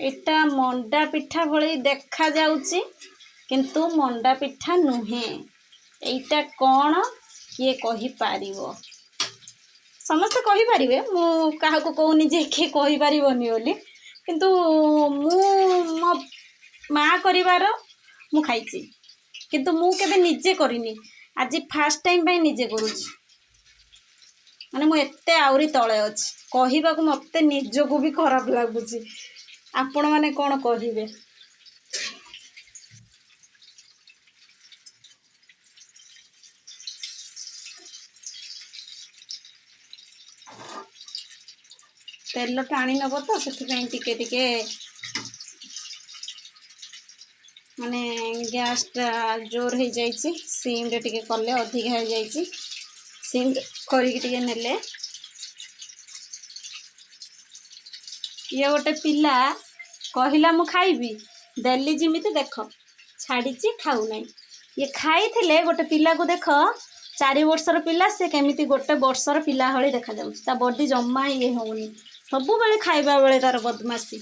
ଏଟା ମଣ୍ଡା ପିଠା ଭଳି ଦେଖା ଯାଉଛି କିନ୍ତୁ ମଣ୍ଡା ପିଠା ନୁହେଁ। ଏଇଟା କ'ଣ କିଏ କହିପାରିବ? ସମସ୍ତେ କହିପାରିବେ, ମୁଁ କାହାକୁ କହୁନି ଯେ କିଏ କହିପାରିବନି ବୋଲି, କିନ୍ତୁ ମୁଁ ମୋ ମା କରିବାର ମୁଁ ଖାଇଛି, କିନ୍ତୁ ମୁଁ କେବେ ନିଜେ କରିନି। ଆଜି ଫାଷ୍ଟ ଟାଇମ୍ ପାଇଁ ନିଜେ କରୁଛି। ମାନେ ମୁଁ ଏତେ ଆହୁରି ତଳେ ଅଛି, କହିବାକୁ ମୋତେ ନିଜକୁ ବି ଖରାପ ଲାଗୁଛି। ଆପଣମାନେ କ'ଣ କହିବେ? ତେଲ ଟାଣି ନେବ ତ, ସେଥିପାଇଁ ଟିକେ ଟିକେ ମାନେ ଗ୍ୟାସଟା ଜୋର ହେଇଯାଇଛି। ସିମ୍ରେ ଟିକେ କଲେ ଅଧିକା ହେଇଯାଇଛି, ସିମ୍ କରିକି ଟିକେ ନେଲେ। ଇଏ ଗୋଟେ ପିଲା କହିଲା ମୁଁ ଖାଇବି, ଦେଲି ଯେମିତି ଦେଖ ଛାଡ଼ିଛି, ଖାଉନାହିଁ। ଇଏ ଖାଇଥିଲେ ଗୋଟେ ପିଲାକୁ ଦେଖ, 4 ବର୍ଷର ପିଲା, ସେ କେମିତି ଗୋଟେ ବର୍ଷର ପିଲା ଭଳି ଦେଖାଯାଉଛି। ତା ବଡି ଜମା ଇଏ ହେଉନି, ସବୁବେଳେ ଖାଇବା ବେଳେ ତାର ବଦମାସି।